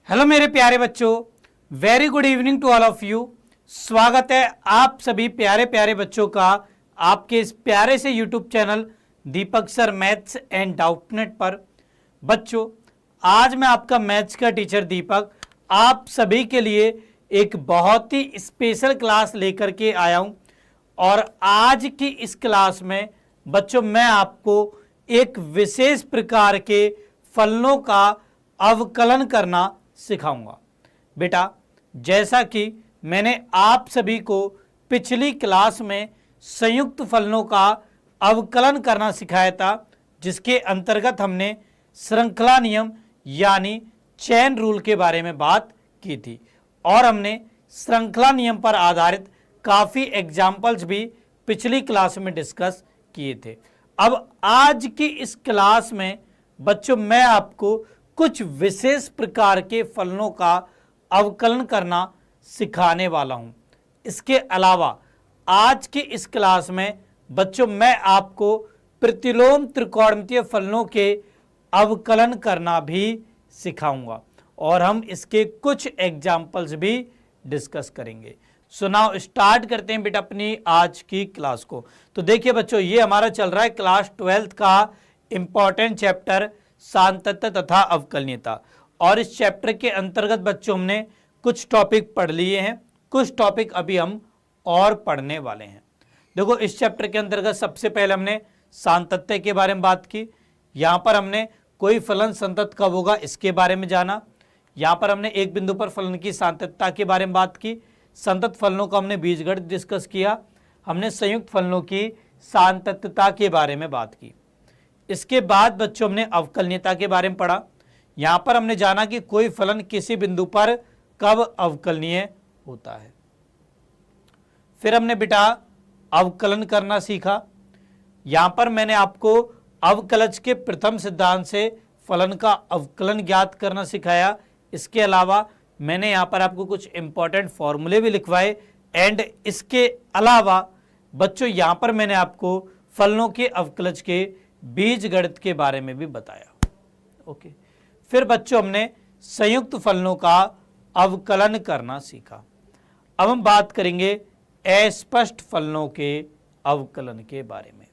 Hello मेरे प्यारे बच्चों, very good evening to all of you. स्वागत है आप सभी प्यारे प्यारे बच्चों का आपके इस प्यारे से YouTube channel Deepak sir maths and Doubtnut पर। बच्चों, आज मैं आपका मैथ्स का टीचर दीपक आप सभी के लिए एक बहुत ही स्पेशल क्लास लेकर के आया हूं। और आज की इस क्लास में बच्चों मैं आपको एक विशेष प्रकार के फलनों का अवकलन करना सिखाऊंगा। बेटा, जैसा कि मैंने आप सभी को पिछली क्लास में संयुक्त फलनों का अवकलन करना सिखाया था, जिसके अंतर्गत हमने श्रृंखला नियम यानी चेन रूल के बारे में बात की थी और हमने श्रृंखला नियम पर आधारित काफ़ी एग्जाम्पल्स भी पिछली क्लास में डिस्कस किए थे। अब आज की इस क्लास में बच्चों मैं आपको कुछ विशेष प्रकार के फलनों का अवकलन करना सिखाने वाला हूं। इसके अलावा आज की इस क्लास में बच्चों मैं आपको प्रतिलोम त्रिकोणमितीय फलनों के अवकलन करना भी सिखाऊंगा और हम इसके कुछ एग्जाम्पल्स भी डिस्कस करेंगे। सो नाउ स्टार्ट करते हैं बेटा अपनी आज की क्लास को। तो देखिए बच्चों, ये हमारा चल रहा है क्लास 12th का इंपॉर्टेंट चैप्टर सांतत्य तथा अवकलनीयता। और इस चैप्टर के अंतर्गत बच्चों हमने कुछ टॉपिक पढ़ लिए हैं, कुछ टॉपिक अभी हम और पढ़ने वाले हैं। देखो, इस चैप्टर के अंतर्गत सबसे पहले हमने सांतत्य के बारे में बात की। यहाँ पर हमने कोई फलन संतत कब होगा इसके बारे में जाना। यहाँ पर हमने एक बिंदु पर फलन की सांतत्यता के बारे में बात की। संतत फलनों का हमने बीजगणित डिस्कस किया। हमने संयुक्त फलनों की सांतत्यता के बारे में बात की। इसके बाद बच्चों हमने अवकलनीयता के बारे में पढ़ा। यहां पर हमने जाना कि कोई फलन किसी बिंदु पर कब अवकलनीय होता है। फिर हमने बेटा अवकलन करना सीखा। यहां पर मैंने आपको अवकलज के प्रथम सिद्धांत से फलन का अवकलन ज्ञात करना सिखाया। इसके अलावा मैंने यहां पर आपको कुछ इंपॉर्टेंट फॉर्मूले भी लिखवाए एंड इसके अलावा बच्चों यहां पर मैंने आपको फलनों के अवकलज के बीज गणित के बारे में भी बताया। ओके, फिर बच्चों हमने संयुक्त फलनों का अवकलन करना सीखा। अब हम बात करेंगे अस्पष्ट फलनों के अवकलन के बारे में।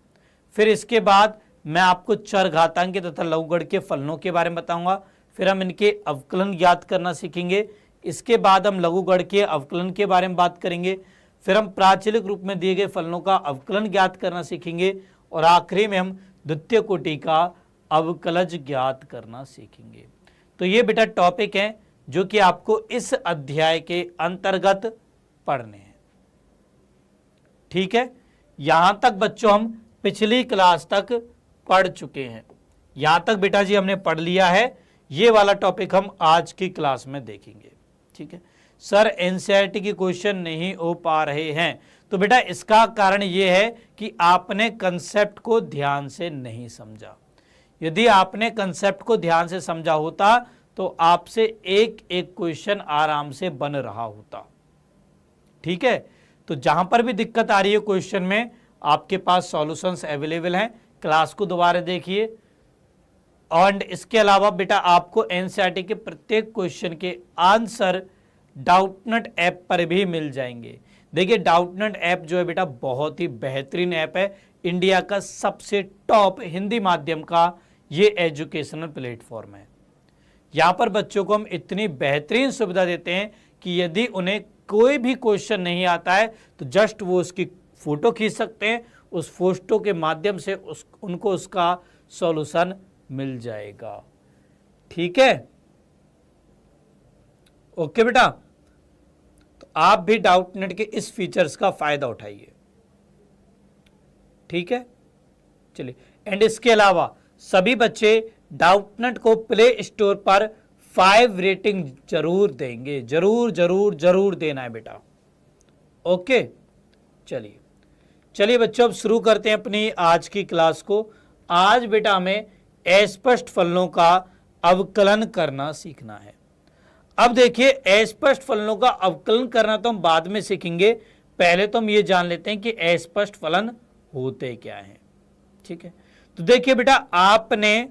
फिर इसके बाद मैं आपको चरघातांक तथा लघुगण के फलनों के बारे में बताऊंगा। फिर हम इनके अवकलन ज्ञात करना सीखेंगे। इसके बाद हम लघुगण के अवकलन के बारे में बात करेंगे। फिर हम प्राचलिक रूप में दिए गए फलनों का अवकलन ज्ञात करना सीखेंगे और आखिरी में हम द्वितीय कोटि का अवकलज ज्ञात करना सीखेंगे। तो ये बेटा टॉपिक हैं जो कि आपको इस अध्याय के अंतर्गत पढ़ने हैं। ठीक है, यहां तक बच्चों हम पिछली क्लास तक पढ़ चुके हैं। यहां तक बेटा जी हमने पढ़ लिया है। ये वाला टॉपिक हम आज की क्लास में देखेंगे। ठीक है सर, एनसीईआरटी की क्वेश्चन नहीं हो पा रहे हैं, तो बेटा इसका कारण यह है कि आपने कंसेप्ट को ध्यान से नहीं समझा। यदि आपने कंसेप्ट को ध्यान से समझा होता तो आपसे एक एक क्वेश्चन आराम से बन रहा होता। ठीक है, तो जहां पर भी दिक्कत आ रही है क्वेश्चन में, आपके पास सॉल्यूशंस अवेलेबल हैं। क्लास को दोबारा देखिए। और इसके अलावा बेटा आपको एनसीईआरटी के प्रत्येक क्वेश्चन के आंसर डाउटनेट ऐप पर भी मिल जाएंगे। देखिए, डाउटनेट ऐप जो है बेटा बहुत ही बेहतरीन ऐप है। इंडिया का सबसे टॉप हिंदी माध्यम का ये एजुकेशनल प्लेटफॉर्म है। यहाँ पर बच्चों को हम इतनी बेहतरीन सुविधा देते हैं कि यदि उन्हें कोई भी क्वेश्चन नहीं आता है तो जस्ट वो उसकी फोटो खींच सकते हैं। उस फोटो के माध्यम से उनको उसका सॉल्यूशन मिल जाएगा। ठीक है, ओके बेटा, तो आप भी डाउटनेट के इस फीचर्स का फायदा उठाइए। ठीक है, चलिए। एंड इसके अलावा सभी बच्चे डाउटनेट को प्ले स्टोर पर 5 रेटिंग जरूर देंगे। जरूर जरूर जरूर देना है बेटा। ओके, चलिए चलिए बच्चों, अब शुरू करते हैं अपनी आज की क्लास को। आज बेटा हमें अस्पष्ट फलनों का अवकलन करना सीखना है। अब देखिए, अस्पष्ट फलनों का अवकलन करना तो हम बाद में सीखेंगे। पहले तो हम ये जान लेते हैं कि अस्पष्ट फलन होते क्या हैं। ठीक है, तो देखिए बेटा, आपने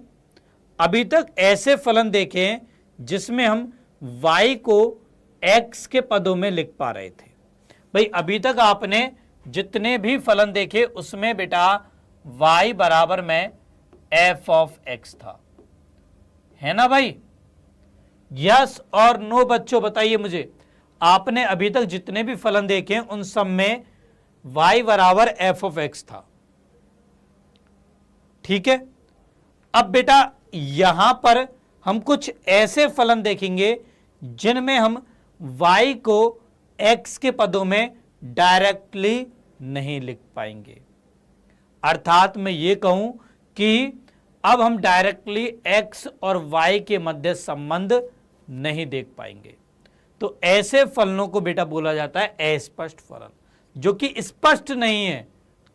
अभी तक ऐसे फलन देखे हैं जिसमें हम y को x के पदों में लिख पा रहे थे। भाई अभी तक आपने जितने भी फलन देखे उसमें बेटा y बराबर में f ऑफ x था, है ना भाई? यस और नो बच्चों बताइए मुझे, आपने अभी तक जितने भी फलन देखे उन सब में y बराबर f ऑफ x था, ठीक है। अब बेटा यहां पर हम कुछ ऐसे फलन देखेंगे जिनमें हम y को x के पदों में डायरेक्टली नहीं लिख पाएंगे। अर्थात मैं ये कहूं कि अब हम डायरेक्टली x और y के मध्य संबंध नहीं देख पाएंगे। तो ऐसे फलनों को बेटा बोला जाता है अस्पष्ट फलन, जो कि स्पष्ट नहीं है,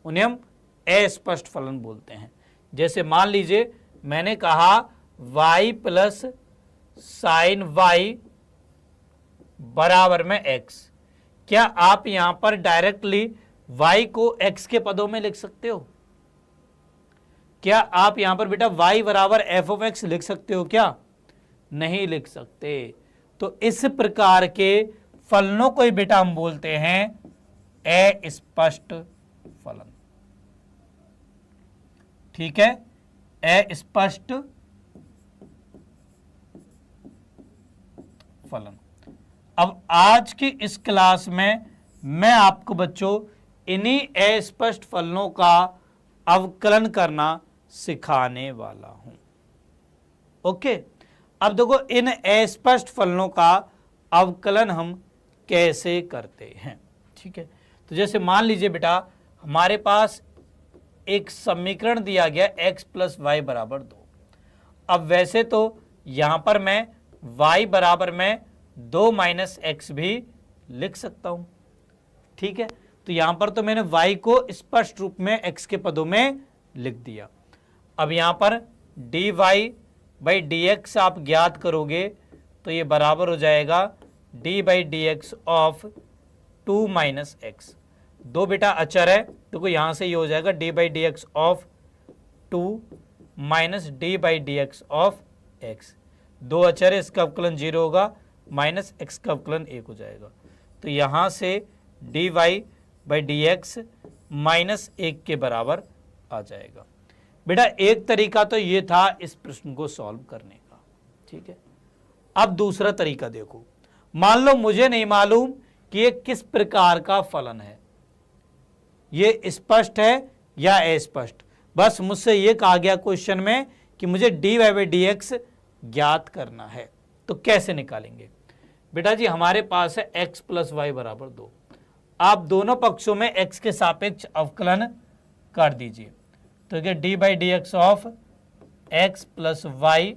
उन्हें हम अस्पष्ट फलन बोलते हैं। जैसे मान लीजिए मैंने कहा y प्लस साइन y बराबर में x, क्या आप यहां पर डायरेक्टली y को x के पदों में लिख सकते हो? क्या आप यहां पर बेटा y बराबर f ऑफ x लिख सकते हो? क्या नहीं लिख सकते। तो इस प्रकार के फलनों को ही बेटा हम बोलते हैं अस्पष्ट फलन, ठीक है, अस्पष्ट फलन। अब आज की इस क्लास में मैं आपको बच्चों इन्हीं अस्पष्ट फलनों का अवकलन करना सिखाने वाला हूं। ओके, अब देखो इन अस्पष्ट फलनों का अवकलन हम कैसे करते हैं, ठीक है। तो जैसे मान लीजिए बेटा हमारे पास एक समीकरण दिया गया x प्लस वाई बराबर 2। अब वैसे तो यहां पर मैं y बराबर में 2 माइनस एक्स भी लिख सकता हूं, ठीक है। तो यहां पर तो मैंने y को स्पष्ट रूप में x के पदों में लिख दिया। अब यहां पर dy बाई dx आप ज्ञात करोगे तो ये बराबर हो जाएगा d by D x of 2 minus x. दो बेटा अचर है, देखो यहां से ये हो जाएगा d by D x of 2 minus d by D x of x. दो अचर है, इसका अवकलन 0 होगा, माइनस एक्स का अवकलन 1 हो जाएगा। तो यहां से dy by D x minus 1 के बराबर आ जाएगा। बेटा एक तरीका तो ये था इस प्रश्न को सॉल्व करने का, ठीक है। अब दूसरा तरीका देखो, मान लो मुझे नहीं मालूम कि ये किस प्रकार का फलन है, ये स्पष्ट है या अस्पष्ट। बस मुझसे ये कहा गया क्वेश्चन में कि मुझे dy बाई डी एक्स ज्ञात करना है, तो कैसे निकालेंगे? बेटा जी हमारे पास है x प्लस वाई बराबर 2। आप दोनों पक्षों में x के सापेक्ष अवकलन कर दीजिए। तो क्या D by D x of X plus Y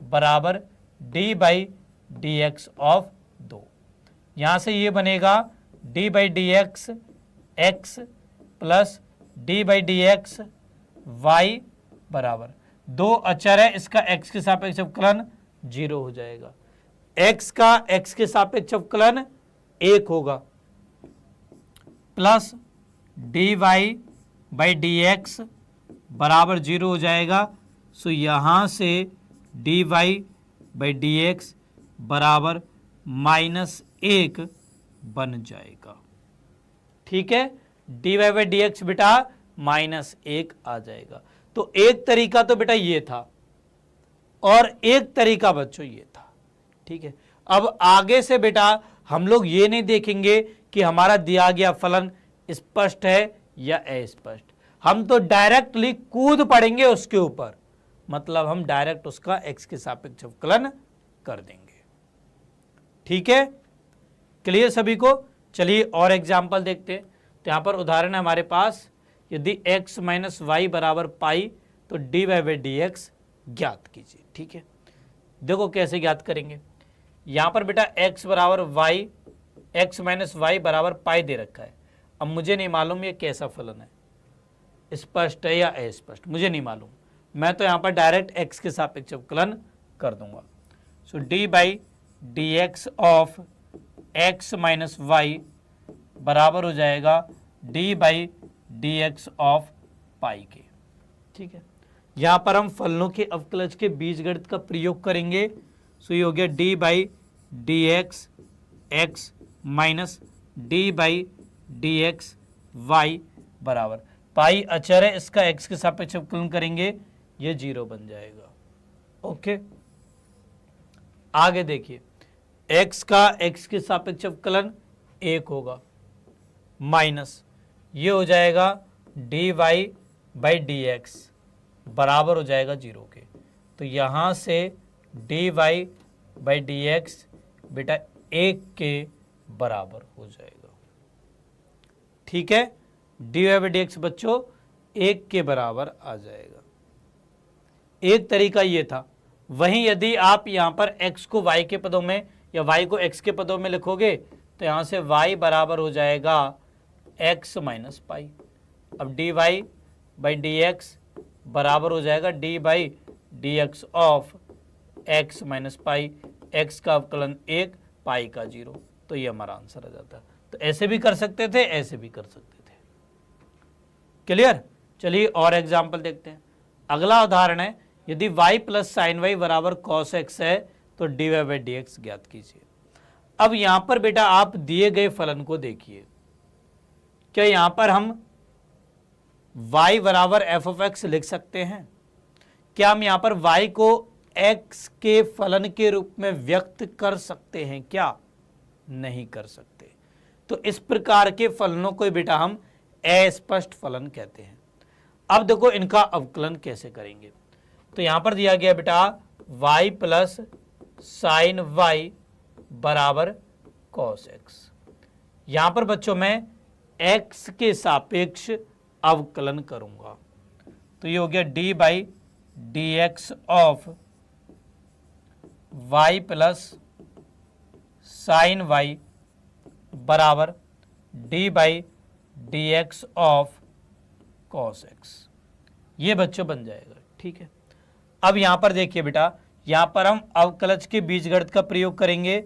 बराबर D by D x of 2। यहां से ये बनेगा D by D x X plus D by D x Y बराबर 2 अचर है, इसका x के सापेक्ष अवकलन 0 हो जाएगा, x का x के सापेक्ष अवकलन 1 होगा, plus d y by D x बराबर 0 हो जाएगा। सो यहां से d y by D x बराबर -1 बन जाएगा, ठीक है। D y by D x बेटा -1 आ जाएगा। तो एक तरीका तो बेटा ये था और एक तरीका बच्चों ये था, ठीक है। अब आगे से बेटा हम लोग ये नहीं देखेंगे कि हमारा दिया गया फलन स्पष्ट है या अस्पष्ट, हम तो डायरेक्टली कूद पड़ेंगे उसके ऊपर, मतलब हम डायरेक्ट उसका x के सापेक्ष अवकलन कर देंगे, ठीक है। क्लियर सभी को? चलिए और एग्जाम्पल देखते हैं। तो यहां पर उदाहरण है हमारे पास, यदि x माइनस वाई बराबर पाई तो d y by D x ज्ञात कीजिए, ठीक है। देखो कैसे ज्ञात करेंगे। यहां पर बेटा x बराबर वाई, x माइनस वाई बराबर पाई दे रखा है। अब मुझे नहीं मालूम ये कैसा फलन है, स्पष्ट है या अस्पष्ट, मुझे नहीं मालूम। मैं तो यहाँ पर डायरेक्ट x के सापेक्ष अवकलन कर दूंगा। So D by D x of X minus Y बराबर हो जाएगा D by D x of pi के, ठीक है। यहाँ पर हम फलनों के अवकलज के बीजगणित का प्रयोग करेंगे। सो ये हो गया D by D x x minus d by D x Y बराबर, पाई अचर है, इसका एक्स के सापेक्ष अवकलन करेंगे, ये 0 बन जाएगा। ओके, आगे देखिए, x का x के सापेक्ष अवकलन 1 होगा, माइनस ये हो जाएगा dy बाई डी एक्स बराबर हो जाएगा 0 के। तो यहाँ से dy बाई डी एक्स बेटा 1 के बराबर हो जाएगा। ठीक है, dy बाई डी एक्स बच्चों 1 के बराबर आ जाएगा। एक तरीका ये था। वहीं यदि आप यहाँ पर x को y के पदों में या y को x के पदों में लिखोगे तो यहाँ से y बराबर हो जाएगा x माइनस पाई। अब dy बाई डी एक्स बराबर हो जाएगा D by D x of x minus pi, x का अवकलन 1 पाई का 0। तो ये हमारा आंसर आ जाता है। तो ऐसे भी कर सकते थे, ऐसे भी कर सकते थे। क्लियर? चलिए और एग्जाम्पल देखते हैं। अगला उदाहरण है, यदि y प्लस साइन वाई बराबर कॉस एक्स है तो d y by D x ज्ञात कीजिए। अब यहां पर बेटा आप दिए गए फलन को देखिए, क्या यहां पर हम y बराबर एफ ऑफ एक्स लिख सकते हैं? क्या हम यहां पर y को x के फलन के रूप में व्यक्त कर सकते हैं? क्या नहीं कर सकते। तो इस प्रकार के फलनों को बेटा हम अस्पष्ट फलन कहते हैं। अब देखो इनका अवकलन कैसे करेंगे। तो यहां पर दिया गया बेटा y प्लस साइन वाई बराबर कॉस एक्स। यहां पर बच्चों मैं x के सापेक्ष अवकलन करूंगा, तो ये हो गया D by D x of y plus sine Y बराबर D by D x of cos X. ये बच्चों बन जाएगा। ठीक है, अब यहां पर देखिए बेटा, यहां पर हम अवकलज के बीजगणित का प्रयोग करेंगे।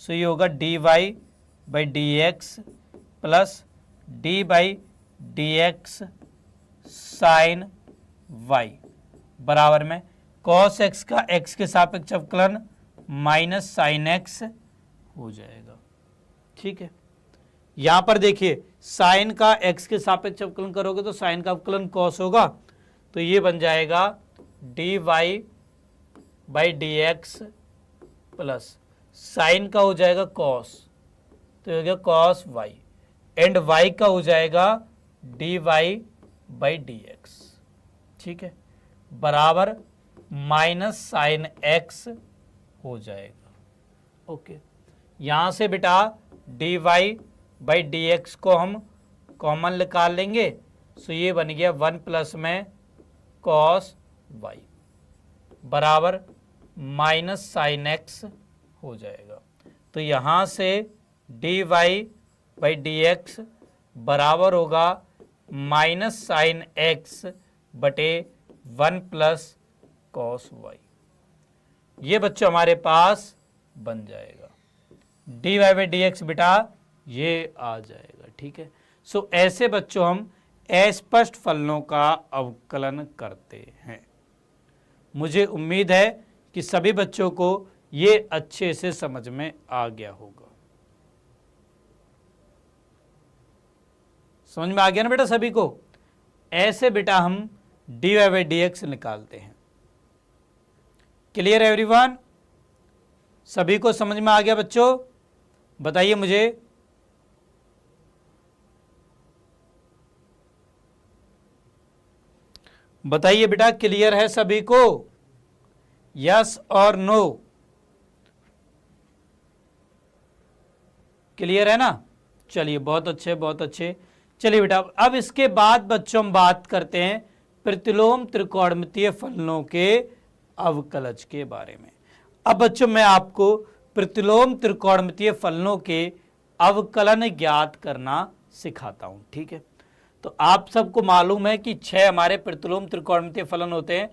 सो ये होगा d y by D x plus D by D x sine Y बराबर में कॉस एक्स का एक्स के सापेक्ष अवकलन माइनस साइन एक्स हो जाएगा। ठीक है, यहां पर देखिए साइन का एक्स के सापेक्ष अवकलन करोगे तो साइन का अवकलन कॉस होगा, तो ये बन जाएगा d y by D x plus sine का हो जाएगा कॉस, तो हो गया कॉस वाई, एंड वाई का हो जाएगा d y by D x. ठीक है, बराबर माइनस साइन एक्स हो जाएगा। ओके, यहां से बेटा d y by D x को हम कॉमन निकाल लेंगे, सो ये बन गया 1 प्लस में कॉस वाई बराबर माइनस साइन एक्स हो जाएगा। तो यहां से d y by D x बराबर होगा माइनस साइन एक्स बटे 1 प्लस कॉस वाई। ये बच्चों हमारे पास बन जाएगा d y by D x बेटा, ये आ जाएगा। ठीक है, सो ऐसे बच्चों हम अस्पष्ट फलनों का अवकलन करते हैं। मुझे उम्मीद है कि सभी बच्चों को ये अच्छे से समझ में आ गया होगा। समझ में आ गया ना बेटा सभी को? ऐसे बेटा हम d y by D x निकालते हैं। Clear everyone? सभी को समझ में आ गया बच्चों? बताइए मुझे। बताइए बेटा, क्लियर है सभी को? यस और नो? क्लियर है ना? चलिए बहुत अच्छे, बहुत अच्छे। चलिए बेटा, अब इसके बाद बच्चों हम बात करते हैं प्रतिलोम त्रिकोणमितीय फलनों के अवकलज के बारे में। अब बच्चों मैं आपको प्रतिलोम त्रिकोणमितीय फलनों के अवकलन ज्ञात करना सिखाता हूं। ठीक है, तो आप सबको मालूम है कि 6 हमारे प्रतिलोम त्रिकोणमितीय फलन होते हैं।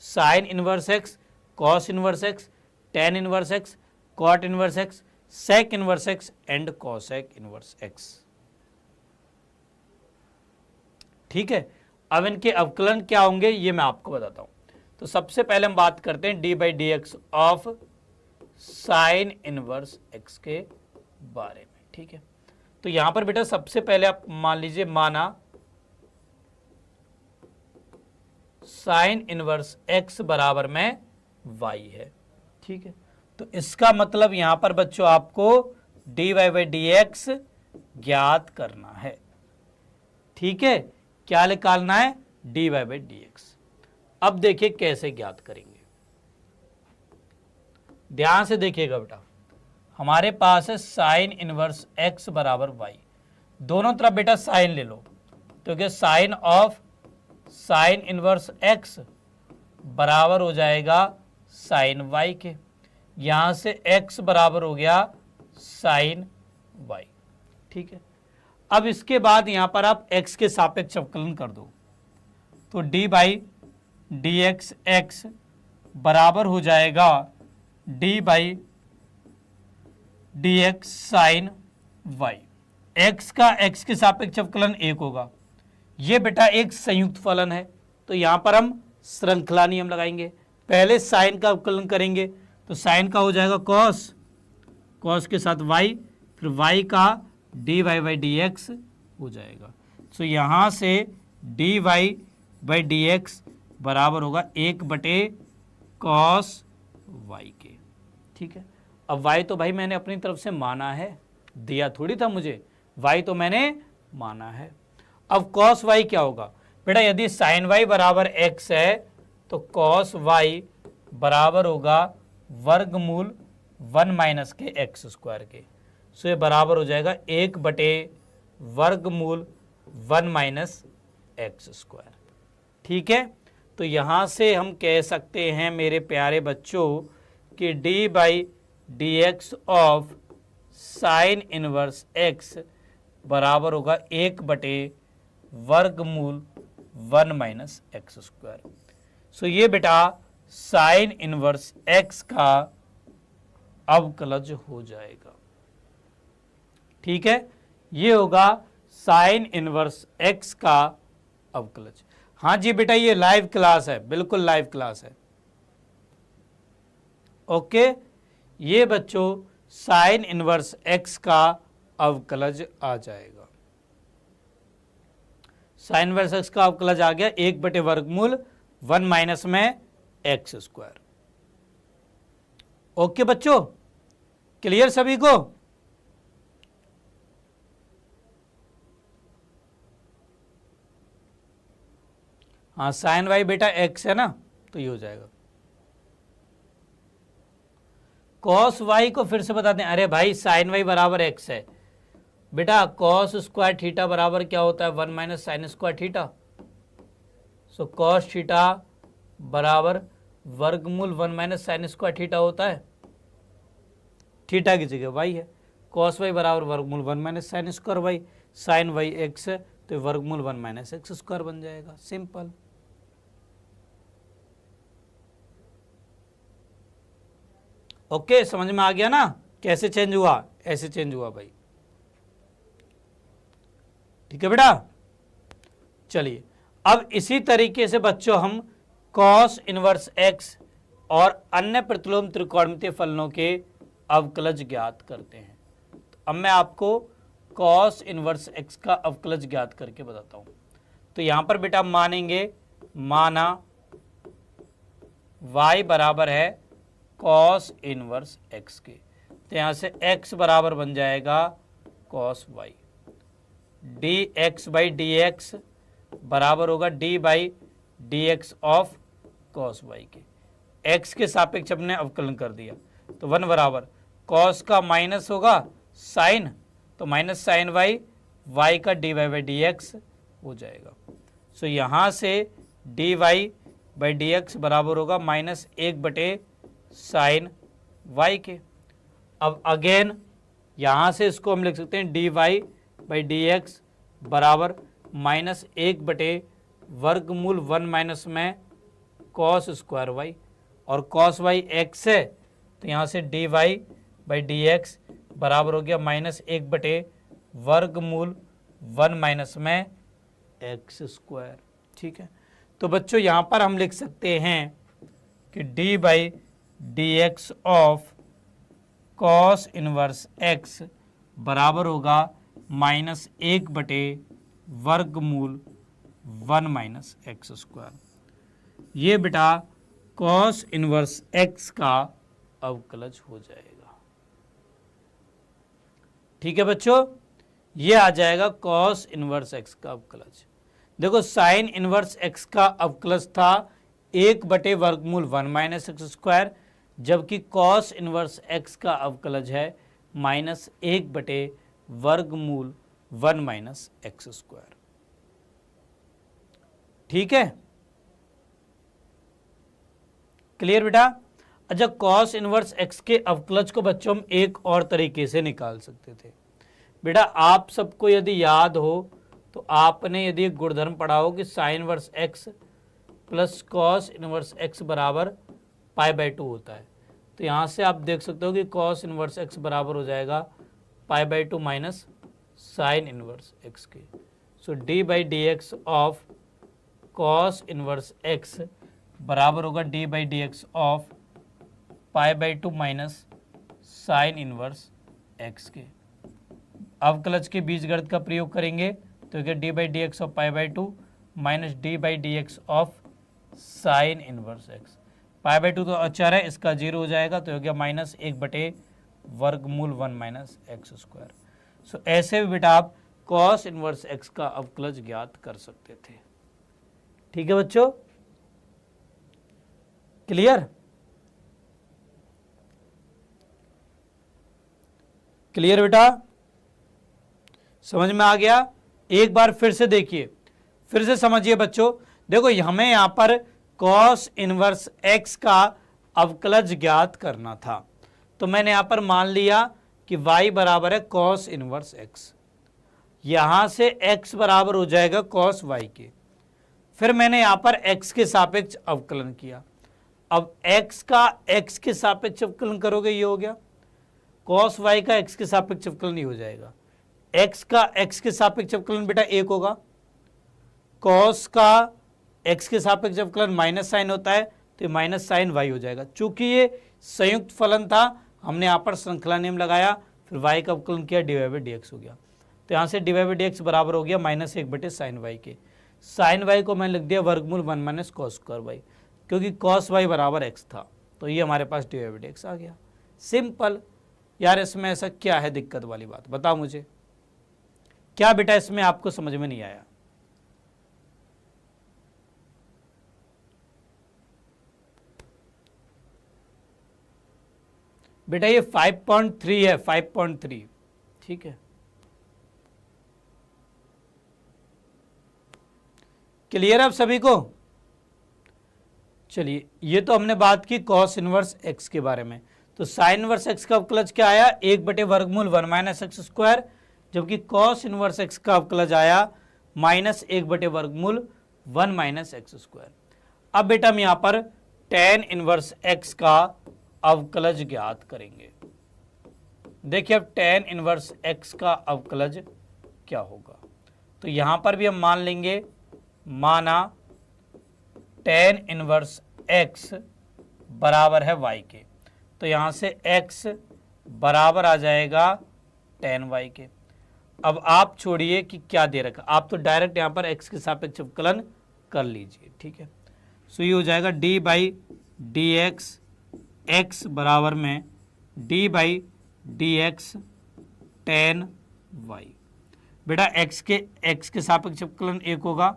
Sine inverse x, cos inverse x, tan inverse x, cot inverse x, sec inverse x and cosec inverse x. ठीक है, अब इनके अवकलन क्या होंगे ये मैं आपको बताता हूं। तो सबसे पहले हम बात करते हैं D by D x of sine inverse X के बारे में। ठीक है, तो यहां पर बेटा सबसे पहले आप मान लीजिए, माना साइन इनवर्स एक्स बराबर में वाई है। ठीक है, तो इसका मतलब यहां पर बच्चों आपको d y by D x ज्ञात करना है। ठीक है, क्या निकालना है? D y by D x. अब देखिए कैसे ज्ञात करेंगे, ध्यान से देखिएगा बेटा। हमारे पास है साइन इनवर्स एक्स बराबर वाई, दोनों तरफ बेटा साइन ले लो, तो क्या sine of sine inverse x बराबर हो जाएगा साइन वाई के। यहां से x बराबर हो गया साइन वाई। ठीक है, अब इसके बाद यहां पर आप x के सापेक्ष अवकलन कर दो, तो d by D x x बराबर हो जाएगा d by D x sine y. x का x के सापेक्ष अवकलन 1 होगा। ये बेटा एक संयुक्त फलन है, तो यहां पर हम श्रृंखला नियम लगाएंगे। पहले साइन का अवकलन करेंगे, तो साइन का हो जाएगा कॉस, कॉस के साथ वाई, फिर वाई का d y by D x हो जाएगा। तो यहाँ से d y by D x बराबर होगा 1 कॉस वाई के। ठीक है, अब वाई तो भाई मैंने अपनी तरफ से माना है, दिया थोड़ी था मुझे, वाई तो मैंने माना है। अब कॉस वाई क्या होगा बेटा? यदि साइन वाई बराबर एक्स है तो कॉस वाई बराबर होगा वर्गमूल 1 माइनस के एक्स स्क्वायर के। सो ये बराबर हो जाएगा 1 वर्गमूल 1 माइनस एक्स स्क्वायर। ठीक है, तो यहाँ से हम कह सकते हैं मेरे प्यारे बच्चों कि d by D x of sine inverse x बराबर होगा 1 वर्गमूल 1 माइनस एक्स स्क्वायर। सो ये बेटा साइन इनवर्स एक्स का अवकलज हो जाएगा। ठीक है, ये होगा साइन इनवर्स एक्स का अवकलज। हाँ जी बेटा, ये लाइव क्लास है, बिल्कुल लाइव क्लास है। ओके, ये बच्चों साइन इनवर्स एक्स का अवकलज आ जाएगा। साइन इनवर्स एक्स का अवकलज आ गया 1 वर्गमूल 1 माइनस में एक्स स्क्वायर। ओके बच्चों, क्लियर सभी को? हाँ, साइन वाई बेटा एक्स है ना, तो ये हो जाएगा। कॉस वाई को फिर से बता दें। अरे भाई साइन वाई बराबर एक्स है बेटा, कॉस स्क्वायर थीटा बराबर क्या होता है? 1 minus sine square theta. So cos theta बराबर वर्गमूल 1 माइनस साइन स्क्वायर थीटा होता है। थीटा की जगह वाई है, कॉस वाई बराबर वर्गमूल 1 minus sine square y, sine y x है तो वर्गमूल 1 माइनस एक्स स्क्वायर बन जाएगा। सिंपल। ओके, समझ में आ गया ना कैसे चेंज हुआ? ऐसे चेंज हुआ भाई। ठीक है बेटा, चलिए अब इसी तरीके से बच्चों हम कॉस इनवर्स एक्स और अन्य प्रतिलोम त्रिकोणमितीय फलनों के अवकलज ज्ञात करते हैं। तो अब मैं आपको कॉस इनवर्स एक्स का अवकलज ज्ञात करके बताता हूं। तो यहां पर बेटा मानेंगे, माना y बराबर है कॉस इनवर्स एक्स के, तो यहां से x बराबर बन जाएगा cos y। D x by D x बराबर होगा d by D x of cos y के। एक्स के सापेक्ष हमने अवकलन कर दिया, तो 1 बराबर कॉस का माइनस होगा साइन, तो माइनस साइन वाई, वाई का d y by D x हो जाएगा। सो यहाँ से d y by D x बराबर होगा -1 साइन वाई के। अब अगेन यहाँ से इसको हम लिख सकते हैं d y by D x बराबर -1 वर्गमूल 1 माइनस में कॉस स्क्वायर वाई, और कॉस वाई एक्स है तो यहाँ से d y by D x बराबर हो गया -1 वर्गमूल 1 माइनस में एक्स स्क्वायर। ठीक है, तो बच्चों यहाँ पर हम लिख सकते हैं कि d by D x of cos inverse x बराबर होगा -1/वर्गमूल 1 माइनस एक्स स्क्वायर। ये बेटा कॉस इनवर्स एक्स का अवकलज हो जाएगा। ठीक है बच्चों, ये आ जाएगा कॉस इनवर्स एक्स का अवकलज। देखो साइन इनवर्स एक्स का अवकलज था 1/वर्गमूल 1 माइनस एक्स स्क्वायर, जबकि कॉस इनवर्स एक्स का अवकलज है -1/वर्गमूल 1 माइनस एक्स स्क्वायर। ठीक है, क्लियर बेटा। अच्छा, कॉस इनवर्स एक्स के अवकलज को बच्चों हम एक और तरीके से निकाल सकते थे। बेटा आप सबको यदि याद हो तो आपने यदि एक गुणधर्म पढ़ा हो कि sign inverse x plus cos inverse x बराबर π/2 होता है। तो यहाँ से आप देख सकते हो कि कॉस इनवर्स एक्स बराबर हो जाएगा π/2 माइनस साइन इनवर्स एक्स के। So d/dx of cos inverse x बराबर होगा d/dx of π/2 minus sine inverse X के। अवकलज के बीजगणित का प्रयोग करेंगे तो क्या d/dx of π/2 minus d/dx of sine inverse X. π/2 तो अचर है, इसका 0 हो जाएगा तो हो गया -1/वर्गमूल 1 माइनस एक्स स्क्वायर। सो ऐसे भी बेटा आप कॉस इनवर्स एक्स का अवकलज ज्ञात कर सकते थे। ठीक है बच्चों, क्लियर? क्लियर बेटा, समझ में आ गया? एक बार फिर से देखिए, फिर से समझिए बच्चों। देखो हमें यहां पर कॉस इनवर्स एक्स का अवकलज ज्ञात करना था, तो मैंने यहां पर मान लिया कि y बराबर है कॉस इनवर्स एक्स। यहां से x बराबर हो जाएगा कॉस y के। फिर मैंने यहां पर x के सापेक्ष अवकलन किया। अब x का x के सापेक्ष अवकलन करोगे, ये हो गया कॉस y का x के सापेक्ष अवकलन ही हो जाएगा। x का x के सापेक्ष अवकलन बेटा 1 होगा, कॉस का x के सापेक्ष अवकलन माइनस साइन होता है तो माइनस साइन y हो जाएगा। चूंकि ये संयुक्त फलन था, हमने यहाँ पर श्रृंखला नियम लगाया, फिर y का अवकलन किया, dy/dx हो गया। तो यहाँ से dy/dx बराबर हो गया -1/साइन y के। साइन y को मैंने लिख दिया वर्गमूल 1 माइनस कॉस स्क्वायर y, क्योंकि कॉस y बराबर x था, तो ये हमारे पास dy/dx आ गया। सिंपल। यार इसमें ऐसा क्या है दिक्कत वाली बात, बताओ मुझे, क्या बेटा इसमें आपको समझ में नहीं आया? बेटा ये 5.3 है, 5.3। ठीक है, क्लियर अब सभी को? चलिए, ये तो हमने बात की कॉस इनवर्स एक्स के बारे में। तो साइन इनवर्स एक्स का अवकलज क्या आया? 1/वर्गमूल 1 माइनस एक्स स्क्वायर, जबकि कॉस इनवर्स एक्स का अवकलज आया -1/वर्गमूल 1 माइनस एक्स स्क्वायर। अब बेटा हम यहाँ पर tan इनवर्स एक्स का अवकलज ज्ञात करेंगे। देखिए अब tan इनवर्स एक्स का अवकलज क्या होगा, तो यहाँ पर भी हम मान लेंगे, माना tan इनवर्स एक्स बराबर है y के, तो यहाँ से x बराबर आ जाएगा tan y के। अब आप छोड़िए कि क्या दे रखा, आप तो डायरेक्ट यहाँ पर x के सापेक्ष अवकलन कर लीजिए। ठीक है, सो ये हो जाएगा d/dx x बराबर में d/dx tan y। बेटा x के सापेक्ष अवकलन 1 होगा,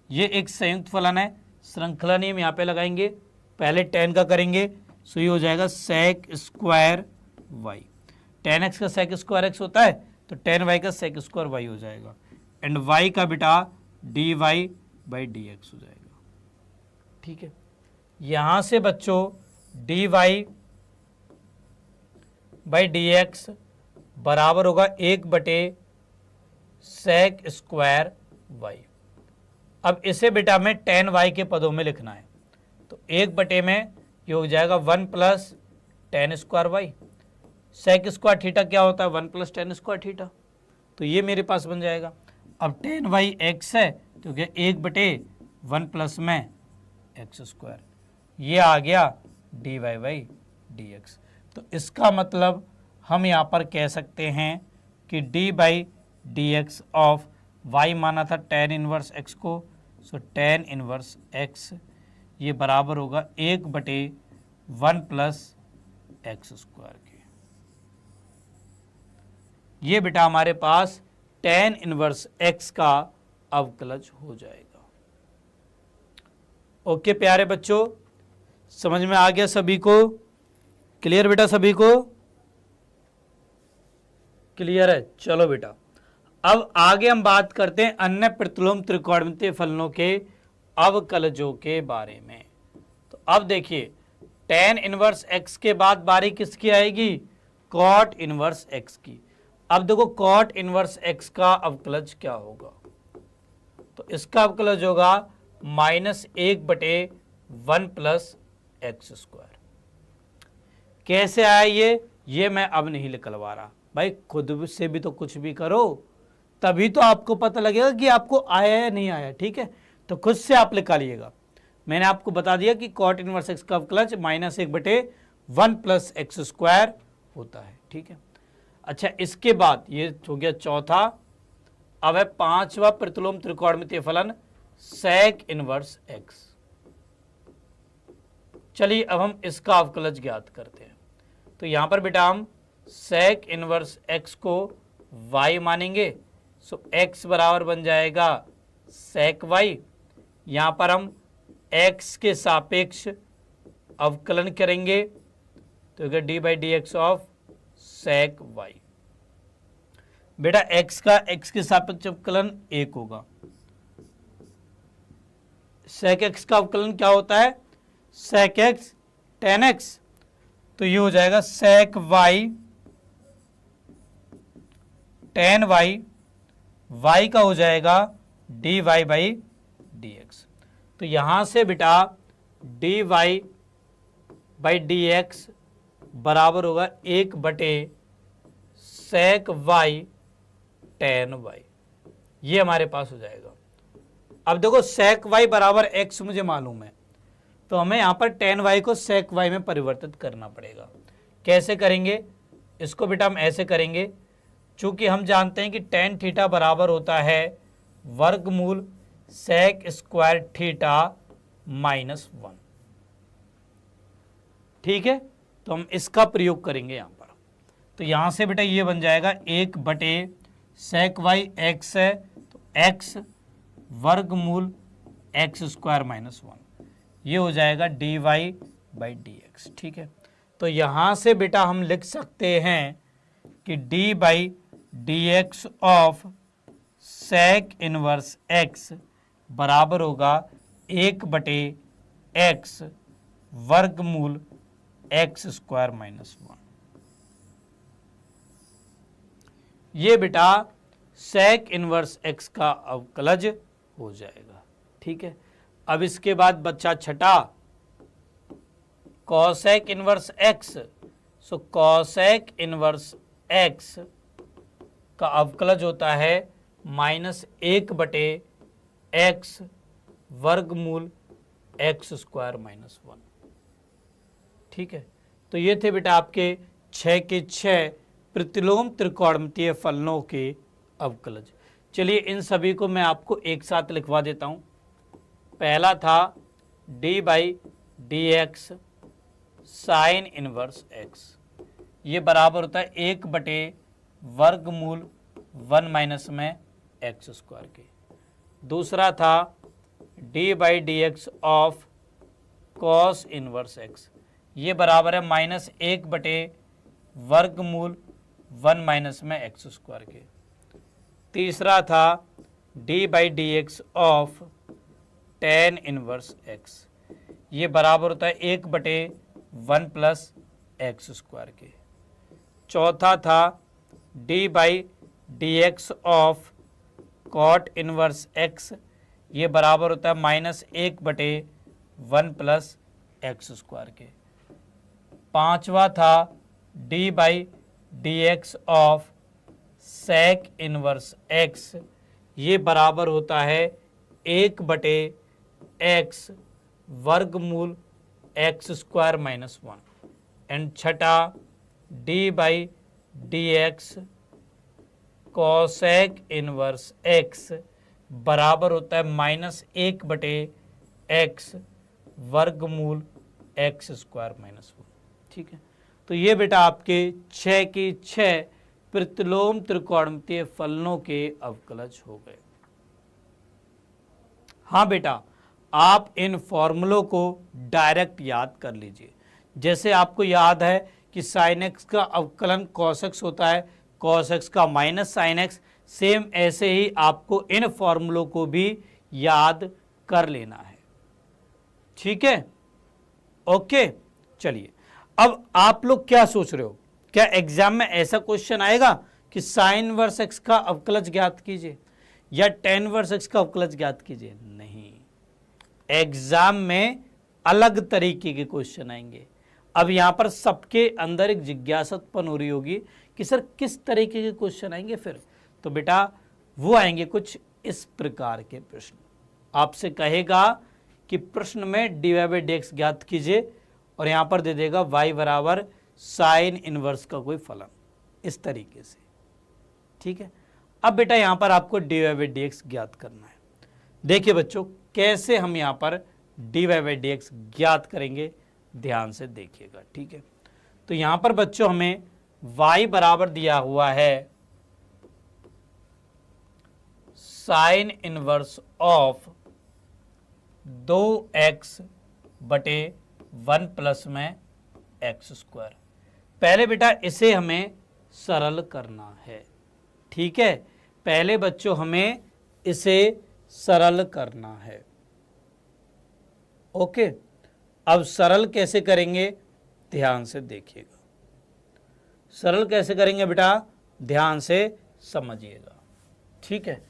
ये एक संयुक्त फलन है, श्रृंखला नियम यहाँ पे लगाएंगे, पहले tan का करेंगे, सो ये हो जाएगा sec square y। tan x का sec स्क्वायर x होता है, तो tan y का sec स्क्वायर y हो जाएगा, एंड y का बेटा dy/dx हो जाएगा। ठीक है, यहाँ से बच्चों dy/dx बराबर होगा 1/sec स्क्वायर y। अब इसे बेटा हमें tan y के पदों में लिखना है, तो 1/, में ये हो जाएगा 1 + tan square y। sec square theta क्या होता है? 1 + tan स्क्वायर थीटा, तो ये मेरे पास बन जाएगा। अब tan y x है, तो क्या 1/1 + में एक्स स्क्वायर, ये आ गया dy/dx। तो इसका मतलब हम यहाँ पर कह सकते हैं कि d by D x of y माना था टेन इनवर्स एक्स को, सो टेन इनवर्स एक्स ये बराबर होगा 1/1 प्लस एक्स स्क्वायर के। ये बेटा हमारे पास टेन इनवर्स एक्स का अवकलज हो जाएगा। ओके प्यारे बच्चों, समझ में आ गया सभी को? क्लियर बेटा सभी को? क्लियर है? चलो बेटा, अब आगे हम बात करते हैं अन्य प्रतिलोम त्रिकोणमितीय फलनों के अवकलजों के बारे में। तो अब देखिए, टेन इनवर्स एक्स के बाद बारी किसकी आएगी? कॉट इनवर्स एक्स की। अब देखो कॉट इनवर्स एक्स का अवकलज क्या होगा? तो इसका अवकलज होगा -1/1 प्लस एक्स स्क्वायर। कैसे आया ये मैं अब नहीं निकलवा रहा भाई, खुद से भी तो कुछ भी करो, तभी तो आपको पता लगेगा कि आपको आया या नहीं आया। ठीक है, तो खुद से आप निकालिएगा। मैंने आपको बता दिया कि कॉट इनवर्स एक्स का अवकलज -1/1 प्लस एक्स स्क्वायर होता है। ठीक है, अच्छा इसके बाद ये हो गया चौथा। अब है पांचवा प्रतिलोम त्रिकोणमितीय फलन सेक इनवर्स एक्स। चलिए अब हम इसका अवकलज ज्ञात करते हैं। तो यहां पर बेटा हम सेक इनवर्स एक्स को y मानेंगे, सो x बराबर बन जाएगा सेक y। यहां पर हम x के सापेक्ष अवकलन करेंगे, तो d by D x of sec y। बेटा x का x के सापेक्ष अवकलन 1 होगा। सेक x का अवकलन क्या होता है? सेक x tan x, तो ये हो जाएगा सेक y tan y, y का हो जाएगा dy बाई डी एक्स। तो यहां से बेटा dy बाई डी एक्स बराबर होगा 1/सेक y tan y। ये हमारे पास हो जाएगा। अब देखो सेक y बराबर x मुझे मालूम है, तो हमें यहां पर tan y को सेक y में परिवर्तित करना पड़ेगा। कैसे करेंगे इसको? बेटा हम ऐसे करेंगे, चूंकि हम जानते हैं कि tan थीटा बराबर होता है वर्गमूल सेक स्क्वायर थीटा -1। ठीक है, तो हम इसका प्रयोग करेंगे यहां पर। तो यहां से बेटा ये बन जाएगा 1/सेक वाई एक्स है, तो x वर्गमूल एक्स स्क्वायर -1, ये हो जाएगा dy बाई डी एक्स। ठीक है, तो यहां से बेटा हम लिख सकते हैं कि d by D x of sec inverse x बराबर होगा 1/x वर्गमूल एक्स स्क्वायर -1। ये बेटा सेक इनवर्स एक्स का अवकलज हो जाएगा। ठीक है, अब इसके बाद बच्चा छठा कॉसेक इनवर्स एक्स। सो कॉसेक इनवर्स एक्स का अवकलज होता है -1/x वर्गमूल एक्स स्क्वायर -1। ठीक है, तो ये थे बेटा आपके 6 के 6 प्रतिलोम त्रिकोणमितीय फलनों के अवकलज। चलिए इन सभी को मैं आपको एक साथ लिखवा देता हूं। पहला था d by D x sign inverse x, ये बराबर होता है 1/वर्गमूल 1 माइनस में एक्स स्क्वायर के। दूसरा था d by D x of cos inverse x, ये बराबर है -1/वर्गमूल 1 माइनस में एक्स स्क्वायर के। तीसरा था d by D x of ten inverse x, ये बराबर होता है 1/1 प्लस एक्स स्क्वायर के। चौथा था d by D x of cot inverse x, ये बराबर होता है -1/1 प्लस एक्स स्क्वायर के। पांचवा था d by D x of sec inverse x, ये बराबर होता है 1/x वर्गमूल एक्स स्क्वायर -1। एंड छठा d by dx cosec inverse x बराबर होता है -1/x वर्गमूल x स्क्वायर -1। ठीक है, तो ये बेटा आपके 6 की 6 प्रतिलोम त्रिकोणमितीय फलनों के अवकलज हो गए। हाँ बेटा, आप इन फॉर्मूलों को डायरेक्ट याद कर लीजिए। जैसे आपको याद है कि साइन एक्स का अवकलन कॉस एक्स होता है, कॉस एक्स का माइनस साइन एक्स, सेम ऐसे ही आपको इन फॉर्मूलों को भी याद कर लेना है। ठीक है, ओके। चलिए, अब आप लोग क्या सोच रहे हो, क्या एग्जाम में ऐसा क्वेश्चन आएगा कि साइन इनवर्स एक्स का अवकलज ज्ञात कीजिए या टेन इनवर्स एक्स का अवकलज ज्ञात कीजिए? नहीं, एग्जाम में अलग तरीके के क्वेश्चन आएंगे। अब यहां पर सबके अंदर एक जिज्ञासा उत्पन्न हो रही होगी कि सर किस तरीके के क्वेश्चन आएंगे फिर? तो बेटा वो आएंगे कुछ इस प्रकार के प्रश्न। आपसे कहेगा कि प्रश्न में dy/dx ज्ञात कीजिए और यहां पर दे देगा y बराबर साइन इनवर्स का कोई फलन, इस तरीके से। ठीक है, अब बेटा यहां पर आपको dy/dx ज्ञात करना है। देखिए बच्चों, कैसे हम यहां पर dy/dx ज्ञात करेंगे, ध्यान से देखिएगा। ठीक है, तो यहां पर बच्चों हमें y बराबर दिया हुआ है sine inverse of 2x/1 plus में x स्क्वायर। पहले बेटा इसे हमें सरल करना है। ठीक है, पहले बच्चों हमें इसे सरल करना है। ओके, अब सरल कैसे करेंगे, ध्यान से देखिएगा। सरल कैसे करेंगे बेटा, ध्यान से समझिएगा। ठीक है,